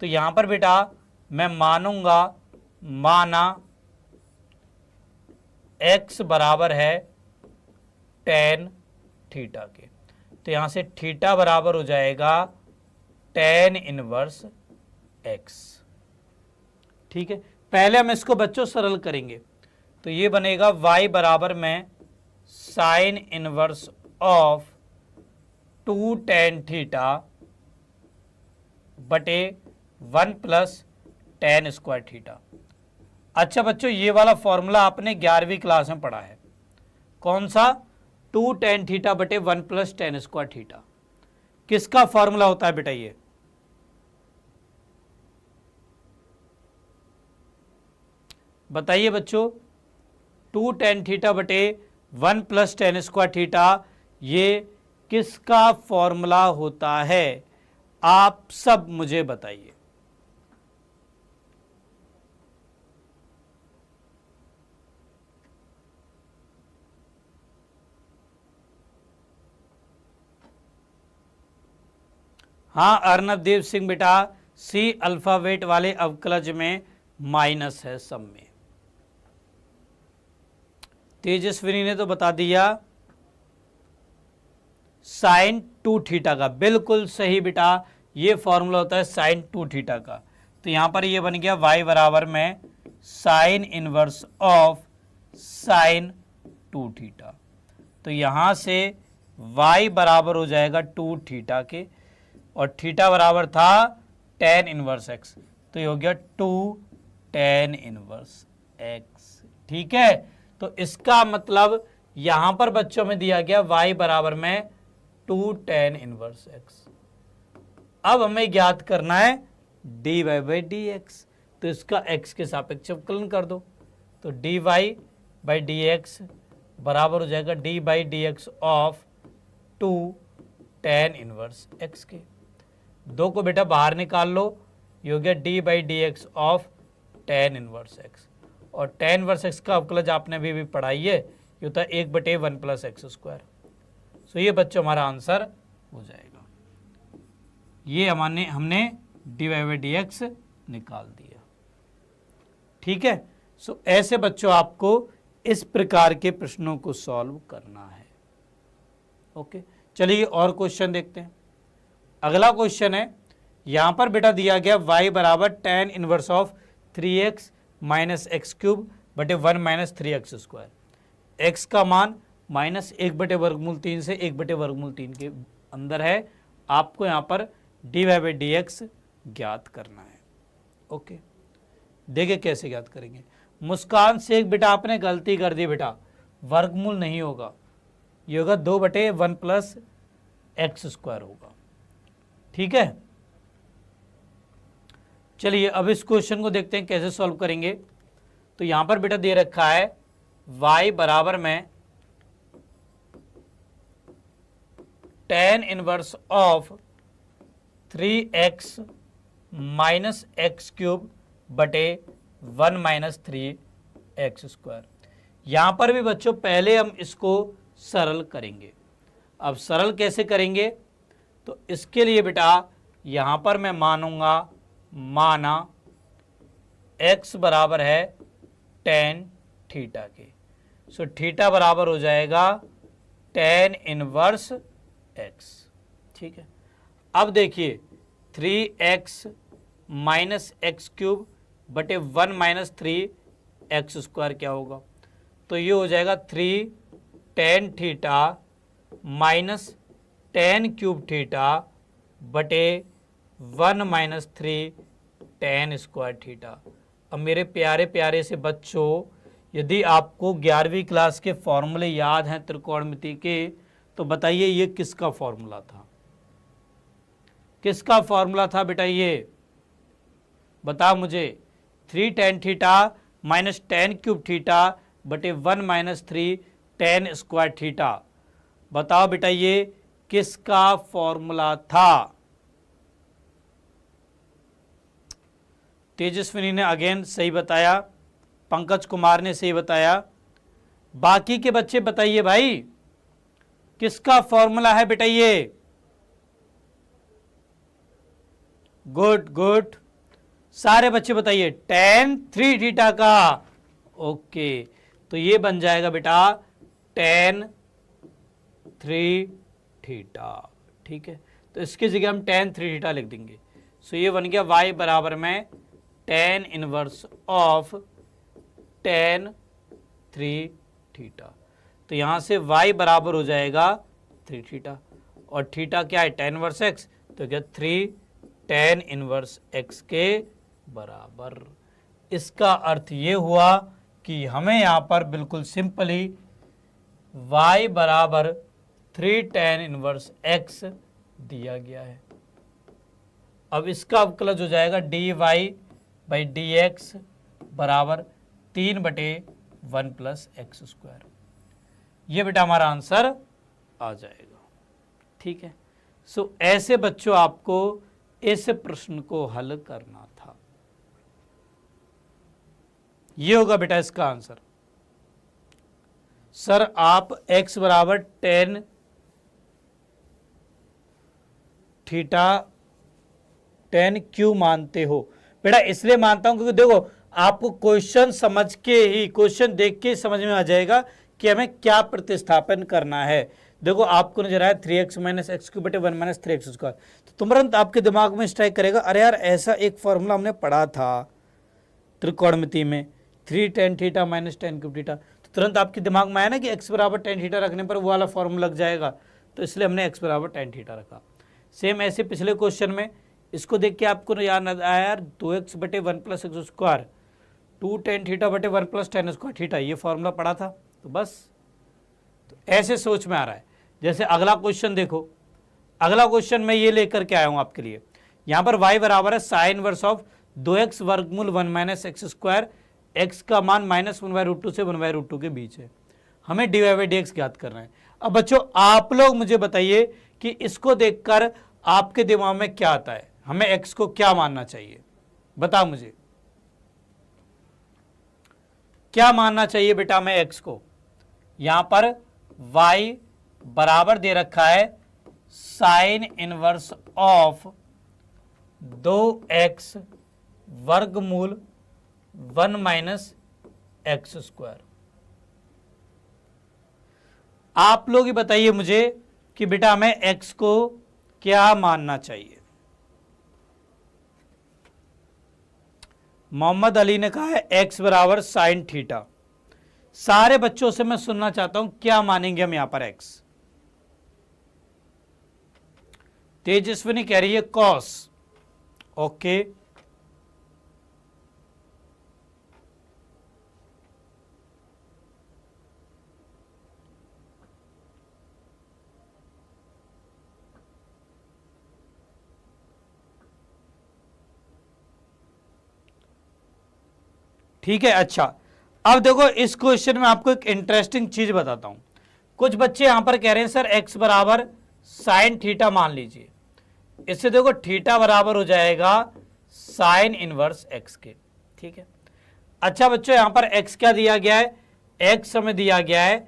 तो यहां पर बेटा मैं माना x बराबर है tan थीटा के, तो यहां से थीटा बराबर हो जाएगा tan इनवर्स x। ठीक है, पहले हम इसको बच्चों सरल करेंगे, तो ये बनेगा y बराबर में sine inverse of 2 tan theta बटे 1 प्लस tan स्क्वायर थीटा। अच्छा बच्चों, ये वाला फॉर्मूला आपने 11वीं क्लास में पढ़ा है। कौन सा? 2 tan थीटा बटे 1 प्लस tan स्क्वायर थीटा। किसका फॉर्मूला होता है बेटा ये? बताइए बच्चों, 2 tan थीटा बटे 1 प्लस tan स्क्वायर थीटा, ये किसका फॉर्मूला होता है? आप सब मुझे बताइए। हाँ अर्नवदेव सिंह बेटा, सी अल्फाबेट वाले अवकलज में माइनस है सब में। तेजस्विनी ने तो बता दिया साइन 2 थीटा का, बिल्कुल सही बेटा, ये फॉर्मूला होता है साइन 2 थीटा का। तो यहां पर ये बन गया y बराबर में sine inverse of sine 2 theta. तो यहां से y बराबर हो जाएगा 2 थीटा के, और थीटा बराबर था tan इनवर्स x, तो ये हो गया 2 tan इनवर्स x। ठीक है, तो इसका मतलब यहां पर बच्चों में दिया गया y बराबर में 2 tan इनवर्स x। अब हमें ज्ञात करना है dy/dx, तो इसका x के सापेक्ष अवकलन कर दो, तो dy/dx बराबर हो जाएगा d/dx of 2 tan inverse x के। दो को बेटा बाहर निकाल लो, ये हो गया d/dx of tan inverse x, और tan इनवर्स x का अवकलज आपने अभी पढ़ाई है, ये होता है 1/1 प्लस x स्क्वायर। सो ये बच्चों हमारा आंसर हो जाएगा। ये हमने dy/dx निकाल दिया। ठीक है, सो ऐसे बच्चों आपको इस प्रकार के प्रश्नों को सॉल्व करना है। ओके, चलिए और क्वेश्चन देखते हैं। अगला क्वेश्चन है, यहां पर बेटा दिया गया y बराबर tan inverse of 3x minus x cube बटे 1 माइनस 3x स्क्वायर। x का मान -1/√3 से 1/√3 के अंदर है, आपको यहाँ पर dy/dx ज्ञात करना है। ओके, देखिए कैसे ज्ञात करेंगे। मुस्कान शेख, बेटा आपने गलती कर दी बेटा, वर्गमूल नहीं होगा, ये होगा 2/1 + x² होगा। ठीक है, चलिए अब इस क्वेश्चन को देखते हैं कैसे सॉल्व करेंगे। तो यहां पर बेटा दे रखा है y बराबर में tan inverse of 3x minus x³ बटे 1 माइनस 3x²। यहां पर भी बच्चों पहले हम इसको सरल करेंगे। अब सरल कैसे करेंगे, तो इसके लिए बेटा यहां पर मैं माना x बराबर है tan थीटा के। सो थीटा बराबर हो जाएगा tan इनवर्स x। ठीक है, अब देखिए 3x माइनस x³ बटे 1 माइनस 3x² क्या होगा, तो ये हो जाएगा 3 tan theta minus tan³ theta बटे 1 माइनस 3 tan² थीटा। अब मेरे प्यारे प्यारे से बच्चों, यदि आपको 11वीं क्लास के फॉर्मूले याद हैं त्रिकोणमिति के, तो बताइए ये किसका फॉर्मूला था, किसका फॉर्मूला था बेटा, ये बता मुझे। 3 tan theta minus tan³ theta बटे 1 माइनस 3 tan² थीटा, बताओ बेटा ये किसका फॉर्मूला था। तेजस्विनी ने अगेन सही बताया, पंकज कुमार ने सही बताया, बाकी के बच्चे बताइए भाई किसका फॉर्मूला है बेटा ये। गुड गुड, सारे बच्चे बताइए tan 3 थीटा का। ओके, तो ये बन जाएगा बेटा tan 3 थीटा। ठीक है, तो इसकी जगह हम tan 3 थीटा लिख देंगे। सो ये बन गया y बराबर में tan inverse of tan 3 theta. तो यहां से y बराबर हो जाएगा 3 थीटा, और थीटा क्या है tan इनवर्स x, तो क्या 3 tan इनवर्स x के बराबर। इसका अर्थ ये हुआ कि हमें यहां पर बिल्कुल सिंपली y बराबर 3 tan इनवर्स x दिया गया है। अब इसका अवकलज हो जाएगा dy/dx बराबर 3/1 + x²। ये बेटा हमारा आंसर आ जाएगा। ठीक है, सो ऐसे बच्चों आपको इस प्रश्न को हल करना था। ये होगा बेटा इसका आंसर। सर आप x बराबर tan थीटा tan क्यों मानते हो बेटा? इसलिए मानता हूं क्योंकि देखो आपको क्वेश्चन समझ के ही, क्वेश्चन देख के समझ में आ जाएगा कि हमें क्या प्रतिस्थापन करना है। देखो आपको नजर आया 3x माइनस x³ बटे 1 माइनस 3x², तो तुरंत आपके दिमाग में स्ट्राइक करेगा, अरे यार ऐसा एक फॉर्मूला हमने पढ़ा था त्रिकोणमिति में 3 tan theta minus tan³ theta. तो तुरंत आपके दिमाग में आया ना कि x बराबर tan थीटा रखने पर वो वाला फॉर्मूला लग जाएगा, तो इसलिए हमने x बराबर tan थीटा रखा। सेम ऐसे पिछले क्वेश्चन में इसको देख के आपको याद आया यार 2x बटे 1 + x², 2 tan थीटा बटे 1 + tan² थीटा, ये फॉर्मूला पढ़ा था। तो बस तो ऐसे सोच में आ रहा है। जैसे अगला क्वेश्चन देखो, अगला क्वेश्चन मैं ये लेकर के आया हूं आपके लिए। यहां पर y बराबर है साइन इनवर्स ऑफ 2x वर्गमूल 1 माइनस x², x का मान -1/√2 से 1/√2 के बीच है। हमें dy/dx ज्ञात करना है। अब बच्चों आप लोग मुझे बताइए कि इसको देखकर आपके दिमाग में क्या आता है, हमें x को क्या मानना चाहिए, बता मुझे क्या मानना चाहिए बेटा हमें x को। यहां पर y बराबर दे रखा है साइन इनवर्स ऑफ 2x वर्गमूल 1 माइनस x²। आप लोग ही बताइए मुझे कि बेटा हमें x को क्या मानना चाहिए। मोहम्मद अली ने कहा है x बराबर साइन थीटा। सारे बच्चों से मैं सुनना चाहता हूं क्या मानेंगे हम यहां पर x। तेजस्विनी कह रही है कॉस। ओके, ठीक है। अच्छा, अब देखो इस क्वेश्चन में आपको एक इंटरेस्टिंग चीज बताता हूं। कुछ बच्चे यहां पर कह रहे हैं सर x बराबर साइन थीटा मान लीजिए। इससे देखो थीटा बराबर हो जाएगा साइन इनवर्स x के, ठीक है। अच्छा बच्चों, यहां पर x क्या दिया गया है, x हमें दिया गया है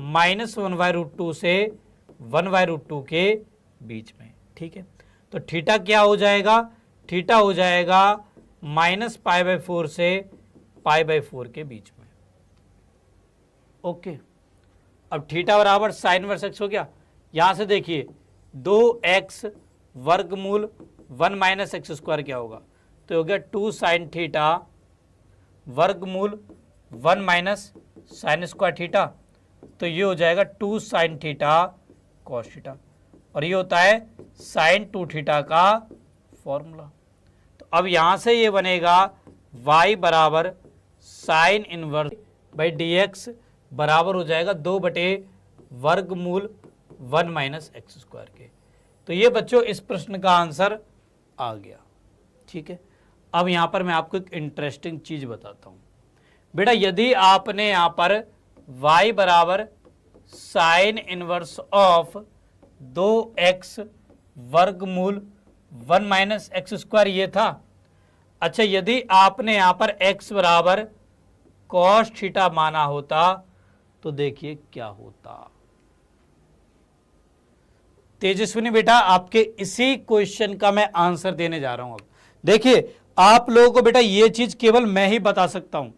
-1/√2 से 1/√2 के बीच में, ठीक है। तो थीटा क्या हो जाएगा, थीटा हो जाएगा -π/4 से π/4 के बीच में। ओके, अब थीटा बराबर साइन इनवर्स x हो गया। यहां से देखिए 2x वर्गमूल 1 - x² क्या होगा, तो हो गया 2 साइन थीटा वर्गमूल 1 - साइन स्क्वायर थीटा। तो ये हो जाएगा 2 साइन थीटा कॉस थीटा, और ये होता है साइन 2 थीटा का फॉर्मूला। तो अब यहां से ये बनेगा y बराबर साइन इनवर्स बाई dx बराबर हो जाएगा 2/वर्गमूल 1 - x² के। तो ये बच्चों इस प्रश्न का आंसर आ गया, ठीक है। अब यहां पर मैं आपको एक इंटरेस्टिंग चीज बताता हूं। बेटा यदि आपने यहां पर y बराबर साइन इनवर्स ऑफ 2x वर्गमूल 1 - x² ये था। अच्छा, यदि आपने यहां पर x बराबर कॉस थीटा माना होता तो देखिए क्या होता। तेजस्विनी बेटा, आपके इसी क्वेश्चन का मैं आंसर देने जा रहा हूं। अब देखिए, आप लोगों को बेटा ये चीज केवल मैं ही बता सकता हूं।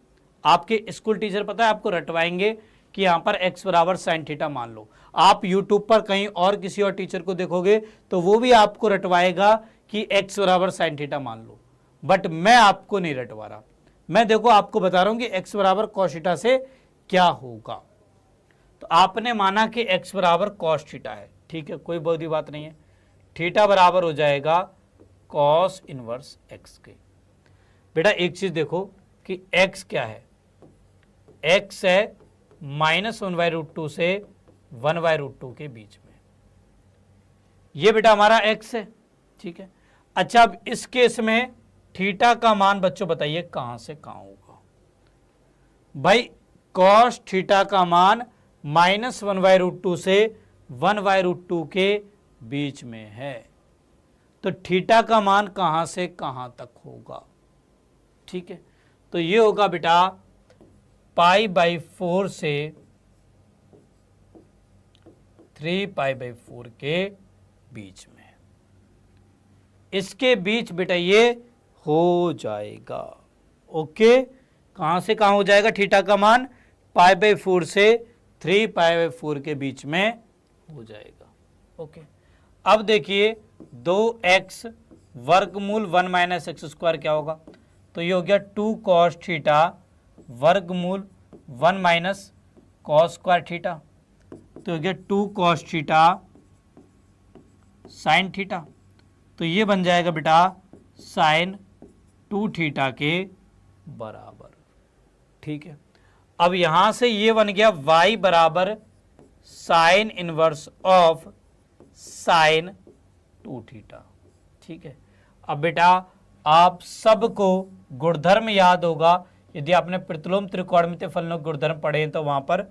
आपके स्कूल टीचर पता है आपको रटवाएंगे कि यहां पर x बराबर साइन थीटा मान लो। आप यूट्यूब पर कहीं और किसी और टीचर को देखोगे तो वो भी आपको रटवाएगा कि x बराबर साइन थीटा मान लो, बट मैं आपको नहीं रटवा रहा। मैं देखो आपको बता रहा हूं कि x बराबर कॉस थीटा से क्या होगा। तो आपने माना कि x बराबर कॉस थीटा है, ठीक है, कोई बड़ी बात नहीं है। थीटा बराबर हो जाएगा कॉस इनवर्स x के। बेटा एक चीज देखो कि x क्या है, x है -1/√2 से 1/√2 के बीच में। ये बेटा हमारा x है, ठीक है। अच्छा, अब इस केस में थीटा का मान बच्चों बताइए कहां से कहां होगा। भाई कॉस थीटा का मान -1/√2 से 1/√2 के बीच में है। तो थीटा का मान कहां से कहां तक होगा, ठीक है। तो ये होगा बेटा π/4 से 3π/4 के बीच में। इसके बीच बेटा ये हो जाएगा। ओके, कहां से कहां हो जाएगा थीटा का मान, π/4 से 3π/4 के बीच में हो जाएगा। ओके, अब देखिए 2x वर्गमूल 1 - x² क्या होगा, तो ये हो गया 2 कॉस थीटा वर्गमूल 1 - कॉस स्क्वायर थीटा। तो हो गया 2 कॉस थीटा साइन थीटा। तो ये बन जाएगा बेटा साइन 2 थीटा के बराबर, ठीक है। अब यहां से ये बन गया y बराबर sine inverse of sine 2 theta, ठीक है। अब बेटा आप सबको गुणधर्म याद होगा, यदि आपने प्रतिलोम त्रिकोणमितीय फलनों के गुणधर्म पढ़े तो वहां पर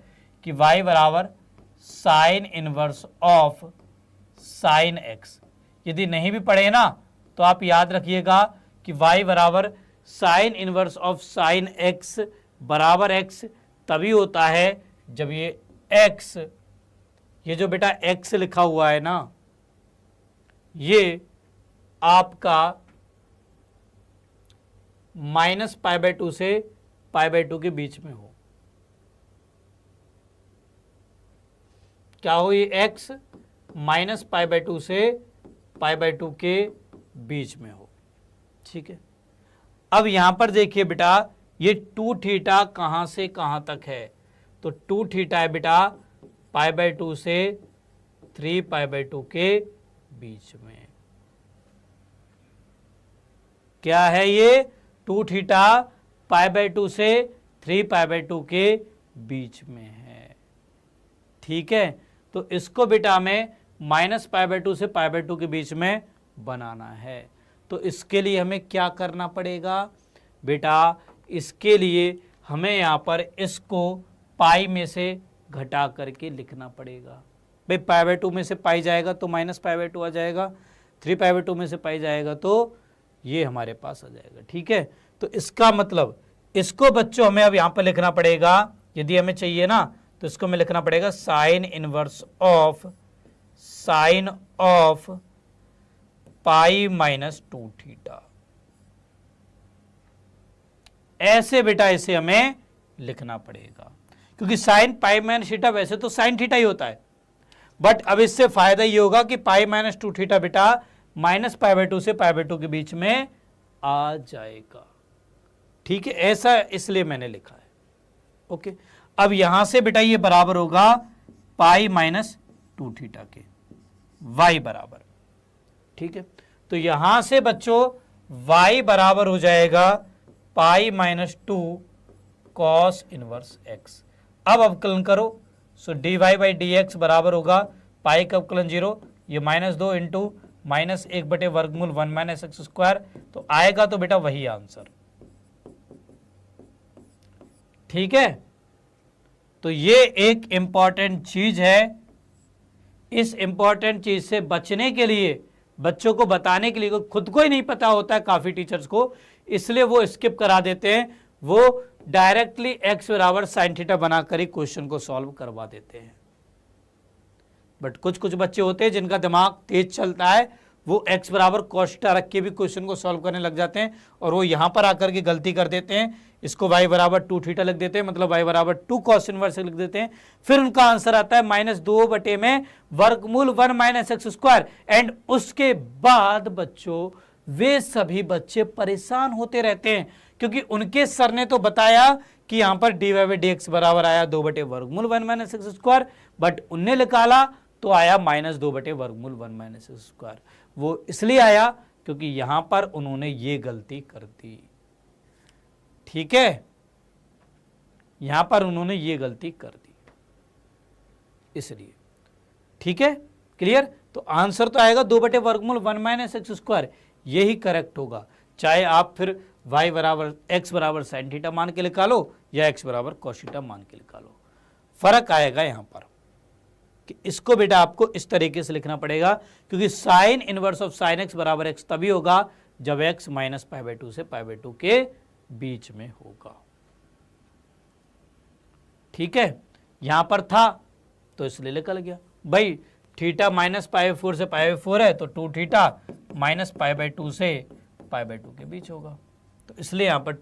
कि y बराबर sine inverse of sine x। यदि नहीं भी पढ़े ना तो आप याद रखिएगा कि y बराबर sine inverse of sine x बराबर x तभी होता है जब ये x, ये जो बेटा x लिखा हुआ है ना, ये आपका -π/2 से π/2 के बीच में हो। क्या हो, ये x -π/2 से π/2 के बीच में हो, ठीक है। अब यहां पर देखिए बेटा ये 2 थीटा कहां से कहां तक है, तो 2 थीटा है बेटा π/2 से 3π/2 के बीच में। क्या है ये? 2 थीटा π/2 से 3π/2 के बीच में है। ठीक है, तो इसको बेटा में -π/2 से π/2 के बीच में बनाना है। तो इसके लिए हमें क्या करना पड़ेगा बेटा? इसके लिए हमें यहाँ पर इसको पाई में से घटा करके लिखना पड़ेगा। भाई π/2 में से पाई जाएगा तो -π/2 आ जाएगा, 3π/2 में से पाई जाएगा तो ये हमारे पास आ जाएगा। ठीक है, तो इसका मतलब इसको बच्चों हमें अब यहाँ पर लिखना पड़ेगा। यदि हमें चाहिए ना तो इसको हमें लिखना पड़ेगा साइन इनवर्स ऑफ π-2 थीटा। ऐसे बेटा इसे हमें लिखना पड़ेगा, क्योंकि साइन π-θ वैसे तो साइन थीटा ही होता है, बट अब इससे फायदा ये होगा कि π-2 थीटा बेटा -π/2 से π/2 के बीच में आ जाएगा। ठीक है, ऐसा इसलिए मैंने लिखा है। ओके, अब यहां से बेटा ये बराबर होगा π-2 थीटा के, y बराबर। ठीक है, तो यहां से बच्चों y बराबर हो जाएगा π-2 cos इनवर्स x। अब अवकलन करो, सो dy/dx बराबर होगा पाई का अवकलन 0, ये -2 इंटू -1/वर्गमूल 1 - x², तो आएगा तो बेटा वही आंसर। ठीक है, तो ये एक इंपॉर्टेंट चीज है। इस इंपॉर्टेंट चीज से बचने के लिए, बच्चों को बताने के लिए, खुद को ही नहीं पता होता है काफी टीचर्स को, इसलिए वो स्किप करा देते हैं, वो डायरेक्टली x बराबर साइन थीटा बनाकर ही क्वेश्चन को सॉल्व करवा देते हैं। बट कुछ बच्चे होते हैं जिनका दिमाग तेज चलता है, वो x बराबर cos थीटा रख के भी क्वेश्चन को सॉल्व करने लग जाते हैं, और वो यहां पर आकर के गलती कर देते हैं, इसको y बराबर 2 थीटा लिख देते हैं, मतलब y बराबर 2 cos इनवर्स लिख देते हैं। फिर उनका आंसर आता है -2 में वर्गमूल 1 - x², एंड उसके बाद बच्चों वे सभी बच्चे परेशान होते रहते हैं, क्योंकि उनके सर ने तो बताया कि यहां पर dy/dx बराबर आया 2 वर्गमूल 1 - x², बट उनने निकाला तो आया -2 वर्गमूल 1 - x²। वो इसलिए आया क्योंकि यहां पर उन्होंने ये गलती कर दी। ठीक है, यहां पर उन्होंने ये गलती कर दी इसलिए। ठीक है, क्लियर? तो आंसर तो आएगा 2 वर्गमूल 1 - x², यही करेक्ट होगा। चाहे आप फिर y बराबर x बराबर साइन थीटा मान के निकालो या x बराबर cos थीटा मान के निकालो, फर्क आएगा यहां पर कि इसको बेटा आपको इस तरीके से लिखना पड़ेगा, क्योंकि sine inverse of sine x बराबर x तभी होगा जब x -π/2 से π/2 के बीच में होगा। ठीक है, यहां पर था तो इसलिए निकल गया। भाई थीटा -π/4 से π/4 है तो 2 थीटा -π/2 से π/2 के बीच होगा, तो इसलिए यहां पर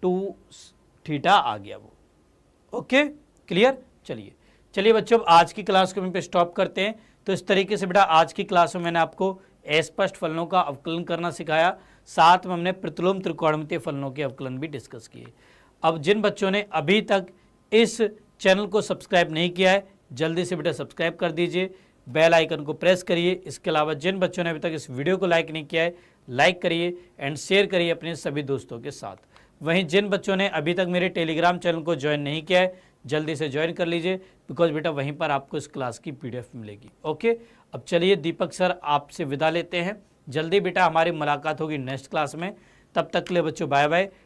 2 थीटा आ गया वो। Okay, clear? चलिए बच्चों, अब आज की क्लास को हम पे स्टॉप करते हैं। तो इस तरीके से बेटा आज की क्लास में मैंने आपको अस्पष्ट फलनों का अवकलन करना सिखाया, साथ में हमने प्रतिलोम त्रिकोणमितीय फलनों के अवकलन भी डिस्कस किए। अब जिन बच्चों ने अभी तक इस चैनल को सब्सक्राइब नहीं किया है, जल्दी से बेटा सब्सक्राइब कर दीजिए, बेल आइकन को प्रेस करिए। इसके अलावा जिन बच्चों ने अभी तक इस वीडियो को लाइक नहीं किया है, लाइक करिए एंड शेयर करिए अपने सभी दोस्तों के साथ। वहीं जिन बच्चों ने अभी तक मेरे टेलीग्राम चैनल को ज्वाइन नहीं किया है, जल्दी से ज्वाइन कर लीजिए, बिकॉज बेटा वहीं पर आपको इस क्लास की PDF मिलेगी। ओके, अब चलिए दीपक सर आपसे विदा लेते हैं। जल्दी बेटा हमारी मुलाकात होगी नेक्स्ट क्लास में, तब तक के लिए बच्चों बाय बाय।